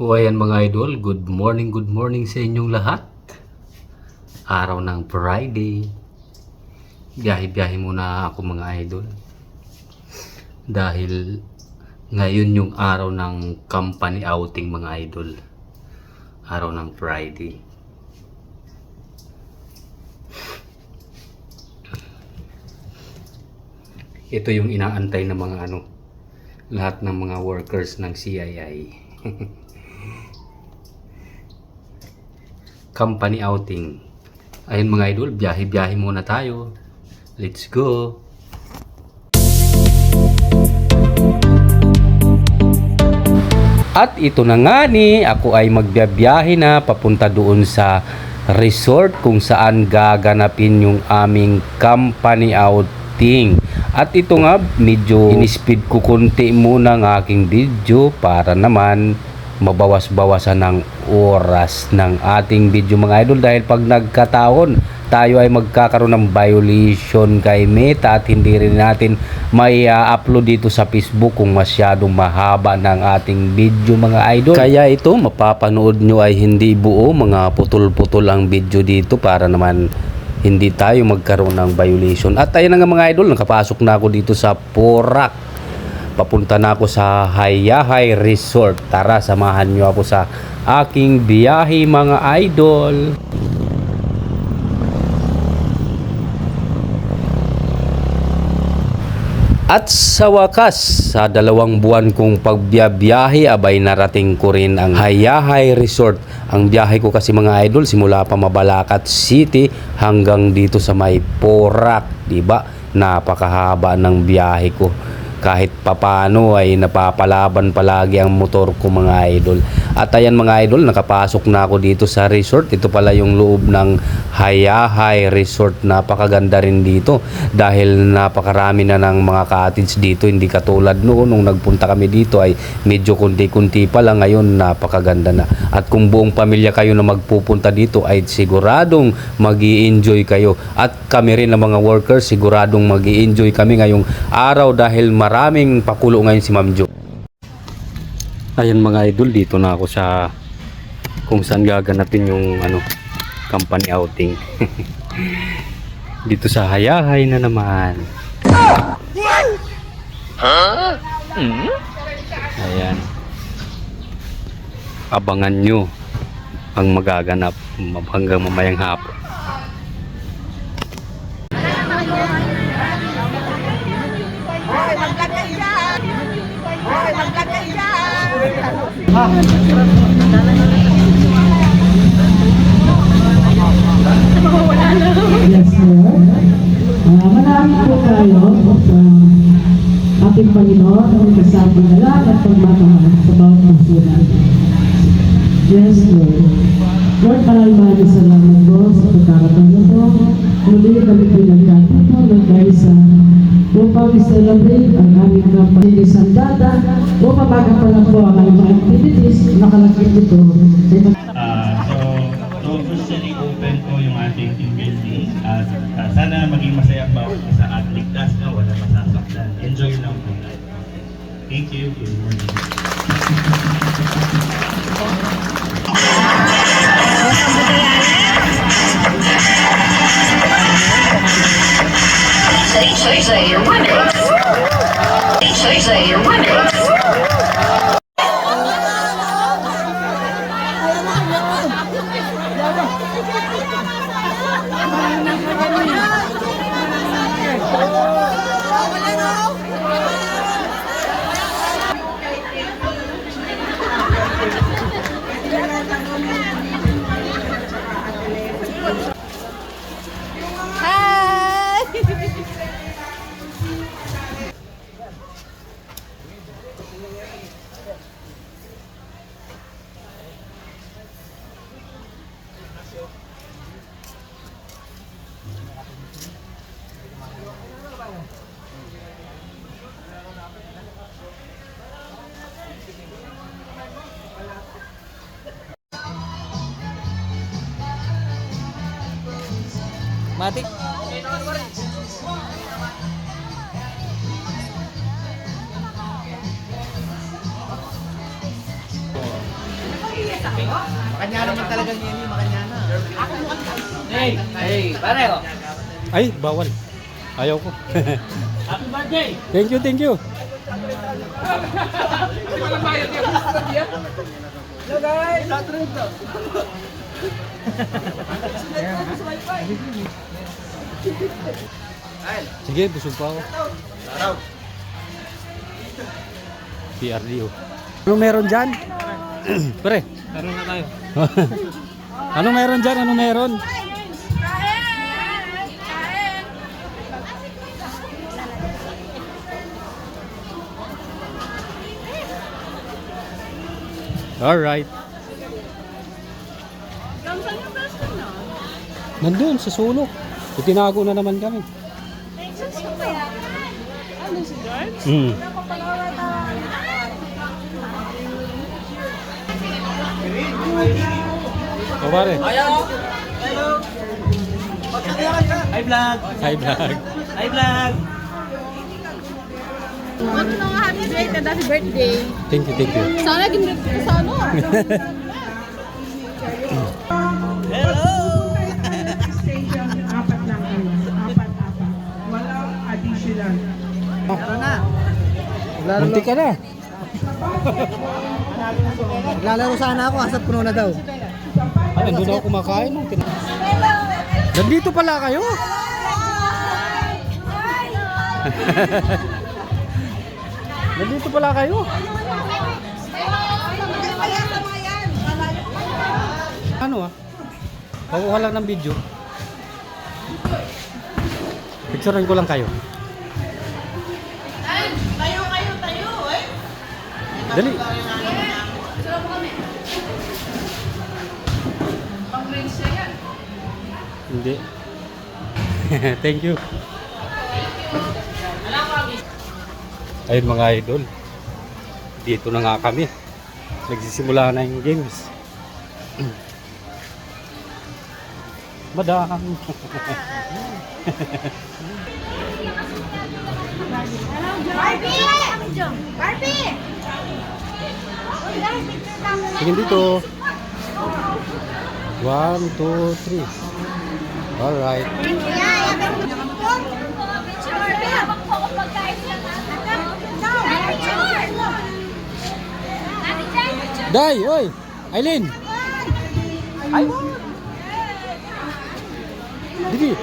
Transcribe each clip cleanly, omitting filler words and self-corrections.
O ayan mga idol, good morning sa inyong lahat. Araw ng Friday. Biyahe-biyahe muna ako mga idol. Dahil ngayon yung araw ng company outing mga idol. Araw ng Friday. Ito yung inaantay ng mga lahat ng mga workers ng CII. Company outing. Ayun mga idol, biyahe-biyahe muna tayo. Let's go! At ito na nga ni, ako ay magbiyahe na papunta doon sa resort kung saan gaganapin yung aming company outing. At ito nga, medyo in-speed ko konti muna ng aking video para naman mabawas-bawasan ng oras ng ating video mga idol, dahil pag nagkataon tayo ay magkakaroon ng violation kay Meta at hindi rin natin may upload dito sa Facebook kung masyadong mahaba ng ating video mga idol. Kaya ito mapapanood nyo ay hindi buo, mga putol-putol ang video dito para naman hindi tayo magkaroon ng violation. At ayun na nga mga idol, nakapasok na ako dito sa Porac. Papunta na ako sa Hayahay Resort. Tara, samahan nyo ako sa aking biyahe mga idol. At sa wakas, sa 2 buwan kong pagbiyahe, abay narating ko rin ang Hayahay Resort. Ang biyahe ko kasi mga idol, simula pa Mabalacat City hanggang dito sa may Porac, diba? Napakahaba ng biyahe ko. Kahit papano ay napapalaban palagi ang motor ko mga idol. At ayan mga idol, nakapasok na ako dito sa resort. Ito pala yung loob ng Hayahay Resort. Napakaganda rin dito dahil napakarami na ng mga cottage dito. Hindi katulad noon nung nagpunta kami dito ay medyo kunti-kunti pa lang. Ngayon napakaganda na. At kung buong pamilya kayo na magpupunta dito ay siguradong mag-i-enjoy kayo. At kami rin na mga workers, siguradong mag-i-enjoy kami ngayong araw dahil maraming pakulo ngayon si Ma'am Jo. Ayan mga idol, dito na ako sa kung saan gaganapin yung company outing. Dito sa Hayahay na naman. Ayan. Abangan nyo ang magaganap hanggang mamayang hapon. Yes, sir. Marami po tayo sa ating Panginoon ang kasabi na lang at pagmamahal sa bawat masunan. Yes, Lord. Lord, maraming salamat po sa pagkakataon na po. Muli kami pinagkataon dahil sa upang i-celebrate ang aming company ng data upang magampalan po ang aming mga activities nakalagay ito. So officially open po yung ating team building at sana maging masaya ang bawat isa at ligtas na wala masasaktan. Enjoy lang po. Thank you. Good morning. Say you're winning. Say you're winning. Matik. Makanya naman talaga niya ni makanya na. Hey, pare oh. Ay, bawal. Ayaw ko. Happy birthday. Thank you, thank you. Hello guys. Latrun to. Sige, busog pa ako. PRD oh. Ano meron dyan? Pre. Taro na tayo. Ano meron dyan? Ano meron? Alright. Nandun sa sulok. Itinago na naman kami. Hmm. O pare. Hello. Hi vlog. Hi vlog. Hi vlog. Ano nga happy birthday, happy birthday. Thank you, thank you. Sana gindi sa ano. Hello. Station, apat lang kayo. Apat. Walang additional. Taro na. Munti ka na. Naglalaro sana ako, asap puno na daw. Ah, nandun ako kumakain. Nandito pala kayo. Nandito pala kayo. Ano ah? Pakuha lang ng video. Picturean ko lang kayo. Tayo eh. Dali. Pang-grades na yan. Hindi. Thank you. Ayun mga idol. Dito na nga kami. Nagsisimula na yung games. Madam. Barbie! Barbie! Tingin dito. 1, 2, 3. Alright. Day, oy. Aileen. Ay. Didi.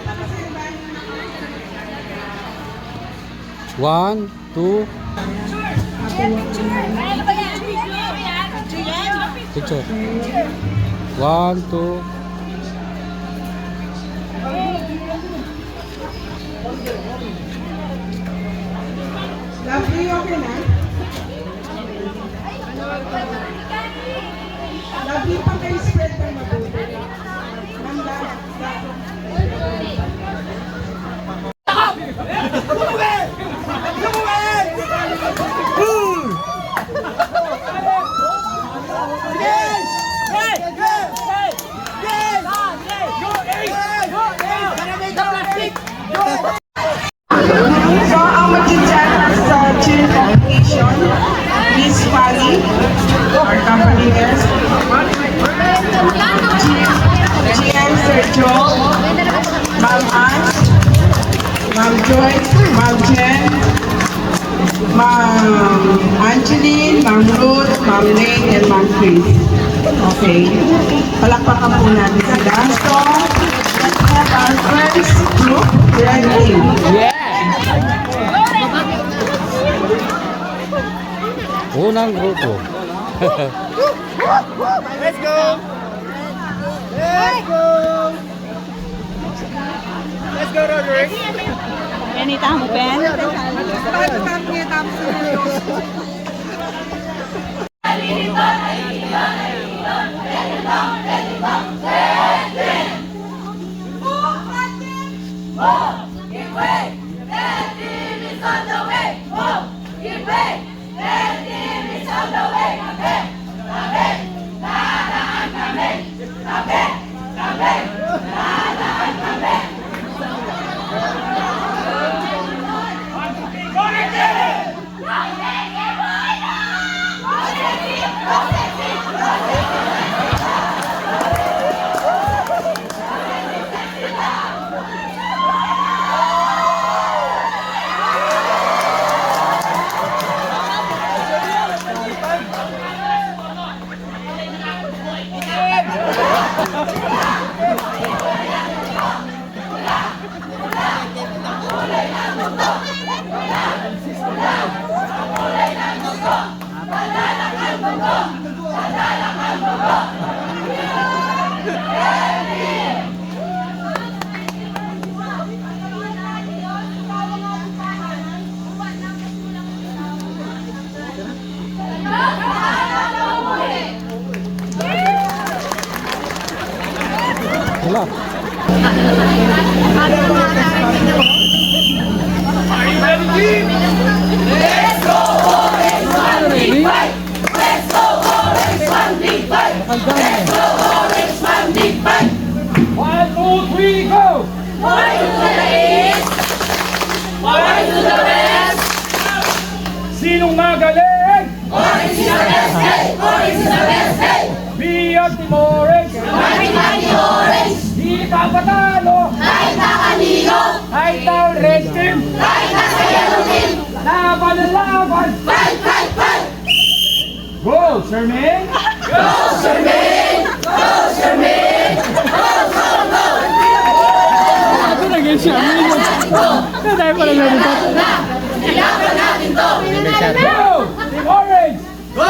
1, 2. Picture. 1, 2. Lovely, okay na? Lovely pa kayo spread ng mabuti. So, ang mag-chat sa cheer competition, Miss Pali, our company nurse, GM Sir Joel, Ma'am Anne, Ma'am Joyce, Ma'am Jen, Ma'am Angeline, Ma'am Ruth, Ma'am Lane, and Ma'am Chris. Okay. Palakpakan po natin sila. So, let's have our first group ready. Unang grupo. Let's go. Let's go. Let's go, Roderick. Ganita mo, Ben? Sinong magaling? Orange is the best, hey! Orange is the best, hey! Biyag Team Orange! Mighty Orange! Di ka patalo! Kahit na kanino! Kahit na Red Team! Kahit na sa Yellow Team! Laban na laban! Fight, fight, fight! Go, Sherman! Go, Sherman! Go, Sherman! Go, go, go! Ito naging Sherman! Ito tayo pala ganito! Ilaban natin to! Go! Team Orange! Go!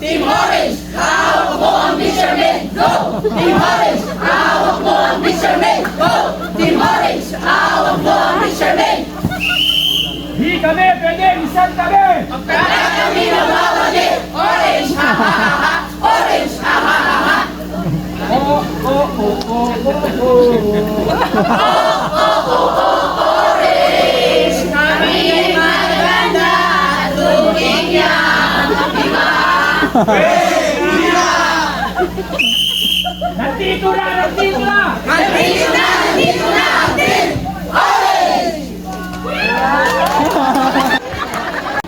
Team Orange! Hawak mo ang fisherman! Go! Team Orange! Hawak mo ang fisherman! Go! Team Orange! Hawak mo ang fisherman! Di kami pwede! Isang kami! Kaya kami nawawali! Orange! Ha ha ha ha! Orange! Ha ha ha ha! Oh, oh, oh, oh, oh, oh. Orange! Kami ay maganda! Tubig yan! Viva! Viva! Nandito na! Nandito na! Nandito na! Nandito na! Team Orange!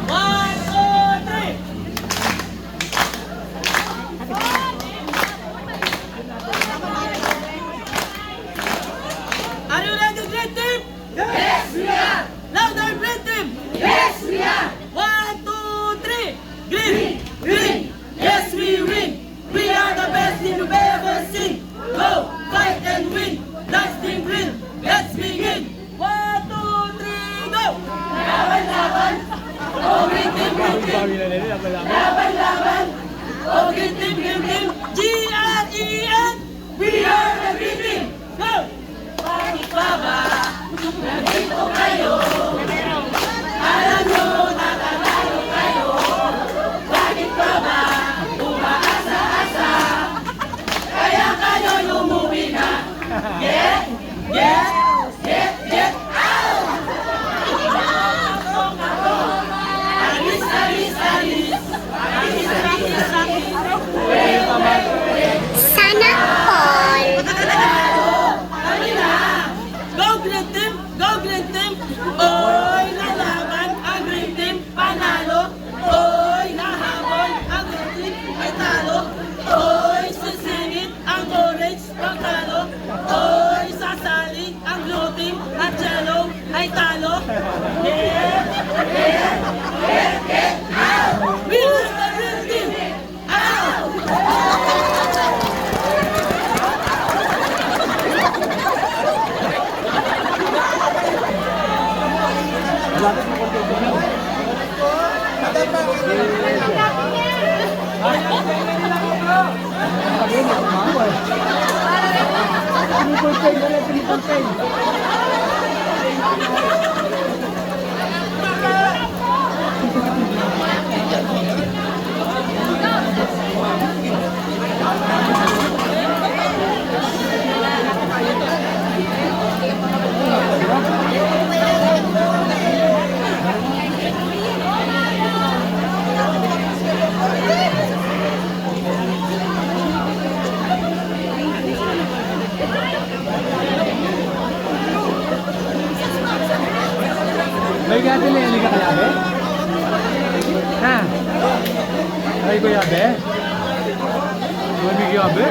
1, 2, 3! Are you ready, Green Team? Yes, we are! Louder, Green Team! Yes, we are! 1, 2, 3! Green! Green! Yes, we win! We are the best team you've ever seen! Go! Fight and win! That's Team Green! Let's begin! 1, 2, 3, go! Laban, laban! Oh, Green Team, Green Team! Laban, laban! Oh, Green Team, Green Team! G-R-E-N! We are the Green Team! Go! Bakit pa ba? Nandito kayo! Alam nyo, natatalo kayo! Bakit pa ba? Umaasa-asa! Kaya kayo lumuwi na! Get! Get! Get! Get out! Alis! Alis! Alis! Alis! Alis! Alis! Sana all. Kami na! Go Green Team! Go Green Team! Oy, lalaban ang Green Team! Panalo! Oy, nahabol ang Green Team! Ay talo! Oy, sisingit ang Orange! Pagtalo! Oy, sasali ang Blue Team! At Yellow ay talo! Get! Get! Get! Get out! We are the Green Team! Out! May gati na yan ka kaya, be? Ha? Ay ko yabe? May yabe?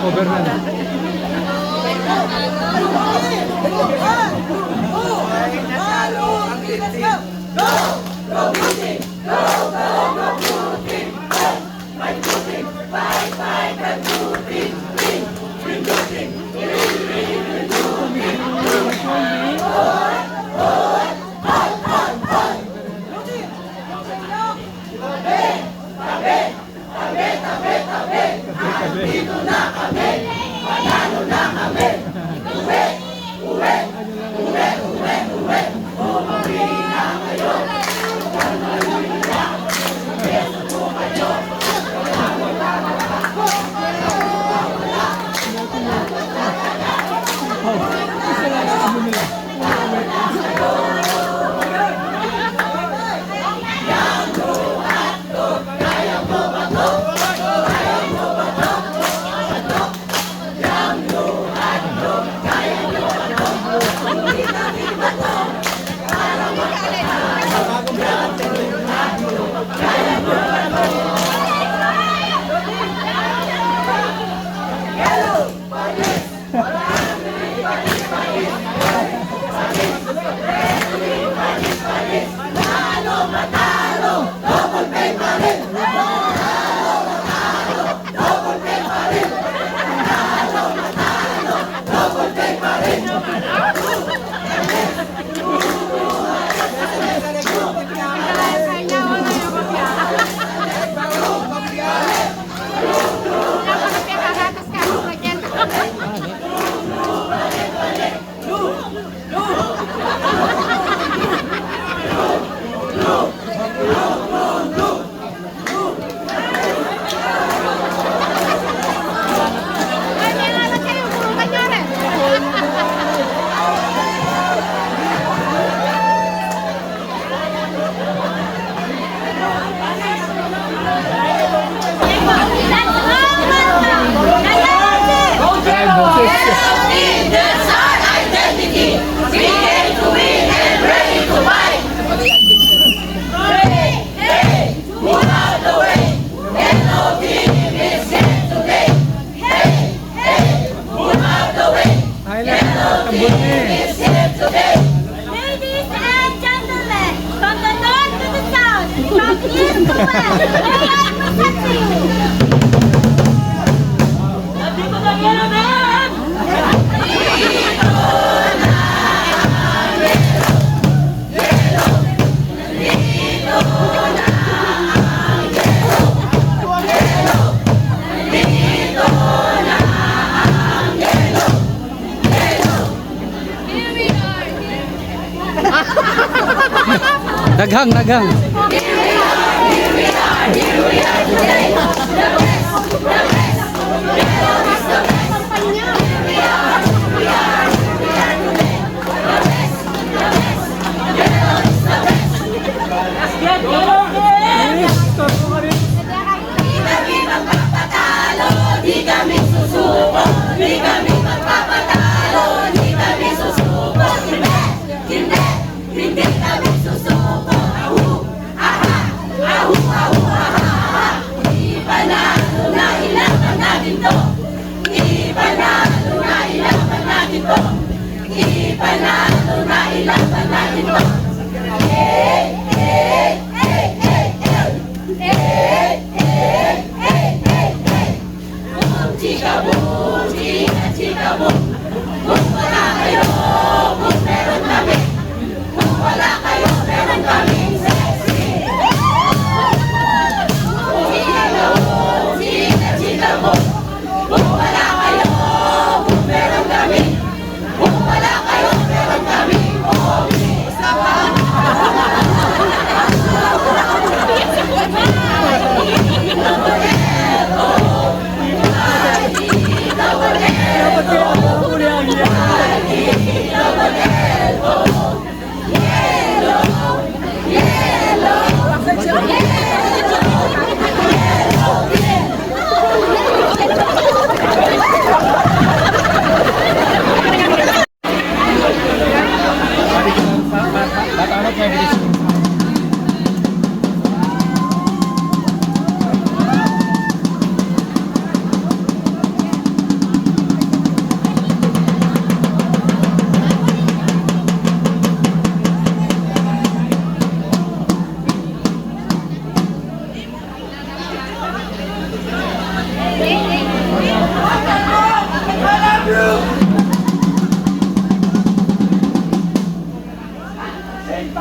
Cover na na. Go! Go! Go! Go! Go! Go! Go! Ladies and gentlemen, from the north to the south, from east to west, may I present to you. Nandito na yan, ma'am! Naghang, naghang.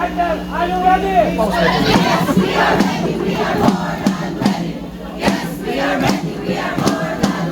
Are you ready? Yes, we are ready. We are more than ready. Yes, we are ready. We are more than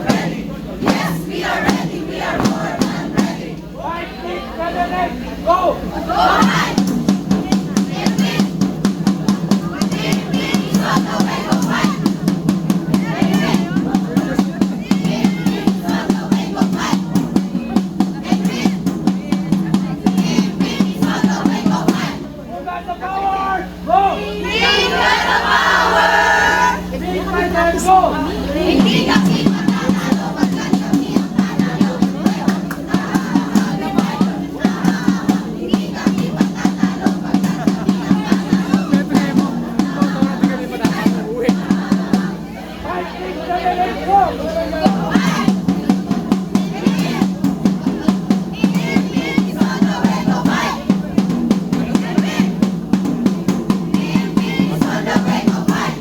Lorenzo!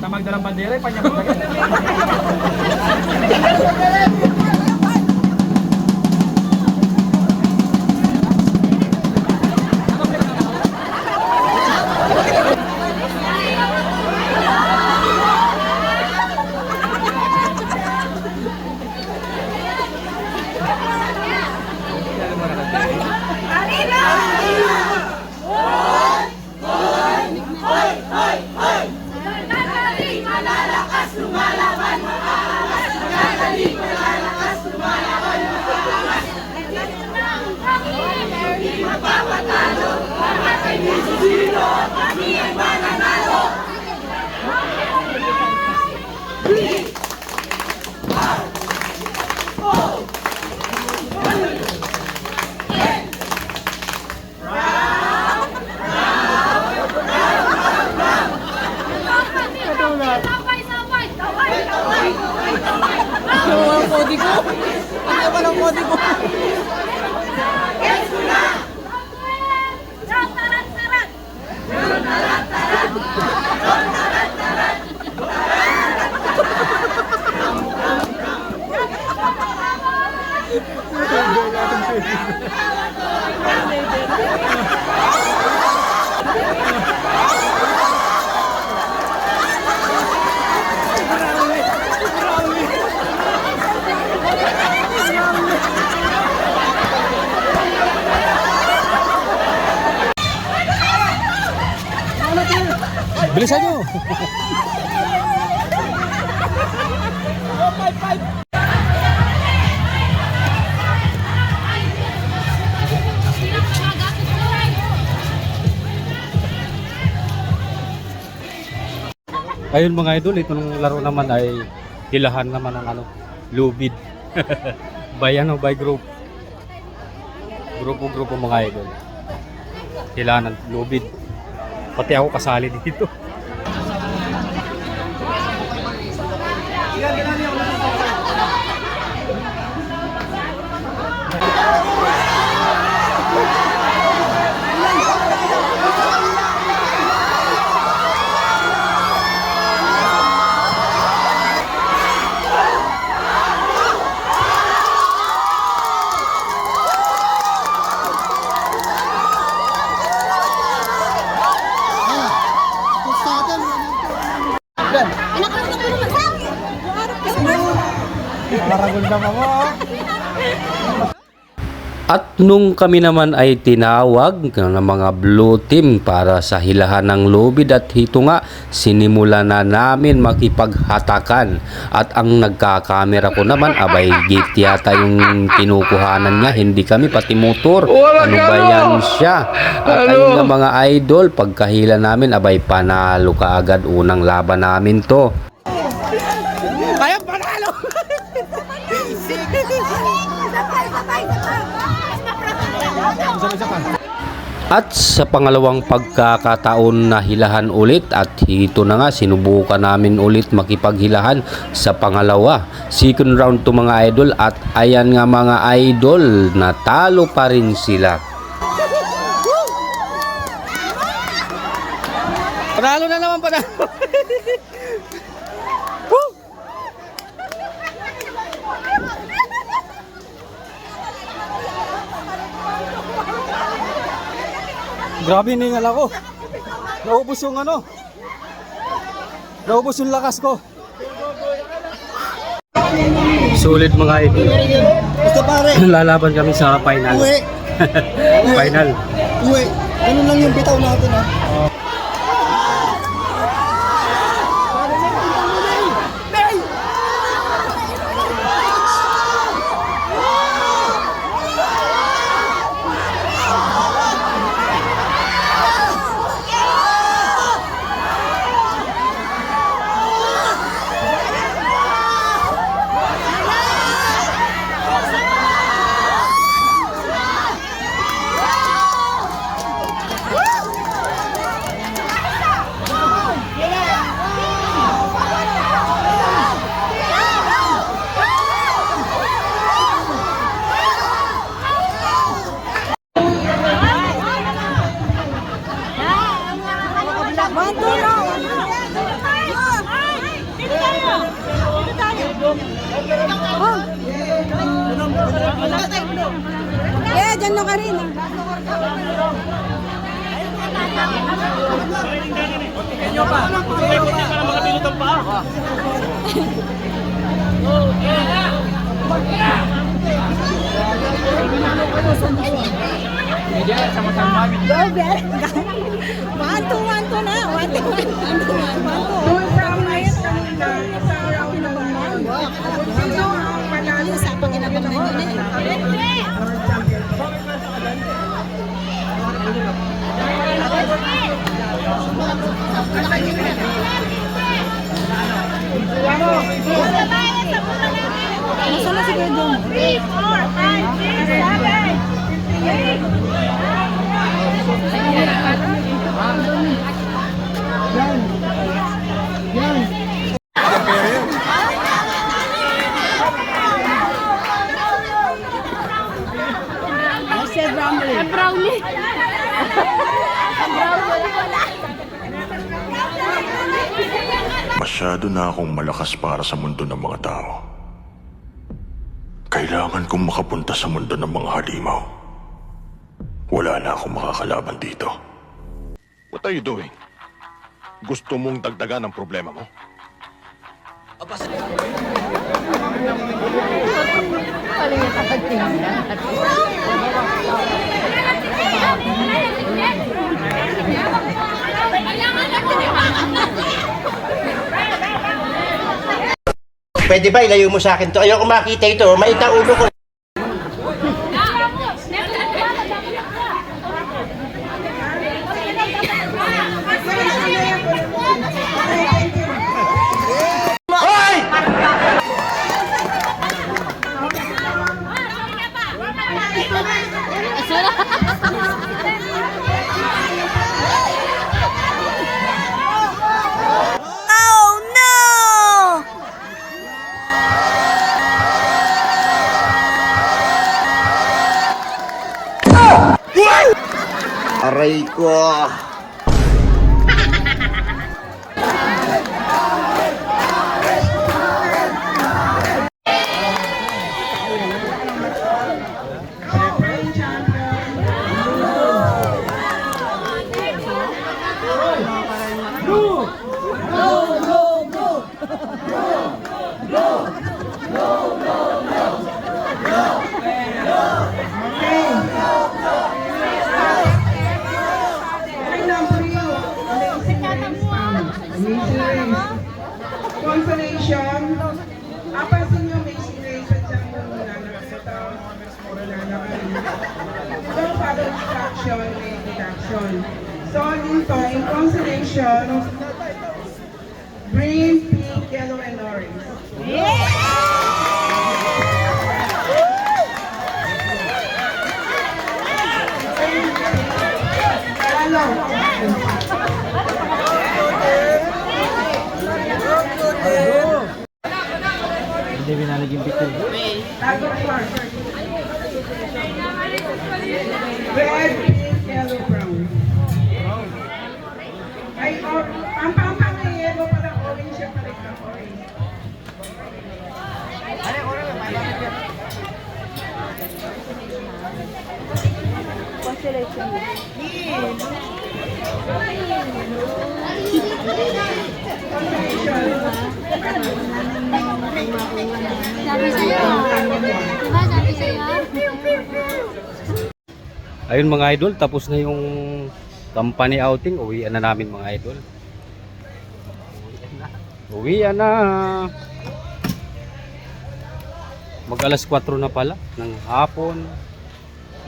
Tamag dalang bandera, panyapag Bilisan nyo! Ayun mga idol, itong laro naman ay hilahan naman ng ano, lubid. By ano, by group. Grupo-grupo mga idol. Hilahan ng lubid. Pati ako kasali dito. At nung kami naman ay tinawag ng mga blue team para sa hilahan ng lubid at hito nga, sinimula na namin makipaghatakan. At ang nagkakamera ko naman, abay gate yata yung kinukuhanan niya, hindi kami pati motor. Ano ba yan siya? At ayun nga mga idol, pagkahila namin, abay panalo ka agad unang laban namin to. Ayaw panalo! At sa pangalawang pagkakataon na hilahan ulit at hito na nga sinubukan namin ulit makipaghilahan sa pangalawa. Second round to mga idol at ayan nga mga idol, natalo pa rin sila. Panalo na naman, panalo! Grabe hiningal ako. Naubos yung ano. Naubos yung lakas ko. Sulit mga idol. Basta pare, Lalaban kami sa final. uwi. Final. Uwi. Ganun lang yung bitaw natin ha. dyan ka rin. Wanto na. Wanto. Doon sa mais kanina, sa round na lang. Kung sino ang manalo sa pagkinabangan nyo Nasaan na si Kuya Dong? 3, 4, 5, 6, 7. Masyado na akong malakas para sa mundo ng mga tao. Kailangan kong makapunta sa mundo ng mga halimaw. Wala na akong makakalaban dito. What are you doing? Gusto mong dagdagan ang problema mo? Pwede ba ilayo mo sa akin to? Ayoko makita ito. Maita ulo ko. Hoy! Aray ko. Consolation. Apansin nyo, may race at siyang nanakita. So, follow instruction, may deduction. So, dito, in consolation, green, pink, yellow, and orange. Hindi binalaging bitin. Red, pink, yellow, brown. Ay, ang pampang na yellow pala, orange siya pala ka, orange. Sabi sa'yo. Diba sabi sa'yo? Ayun mga idol, tapos na yung company outing. Uwian na namin mga idol. Uwian na. Mag alas 4 na pala ng hapon.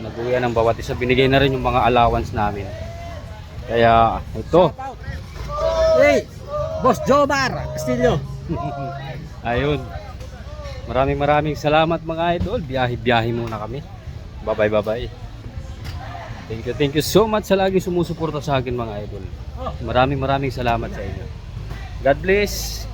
Nag-uwian ng bawat isa. Binigay na rin yung mga allowance namin. Kaya ito. Hey! Boss Jomar Castillo. Ayun. Maraming salamat mga idol. Biyahe muna kami. Bye-bye. Thank you so much sa laging sumusuporta sa akin mga idol. Maraming salamat sa inyo. God bless.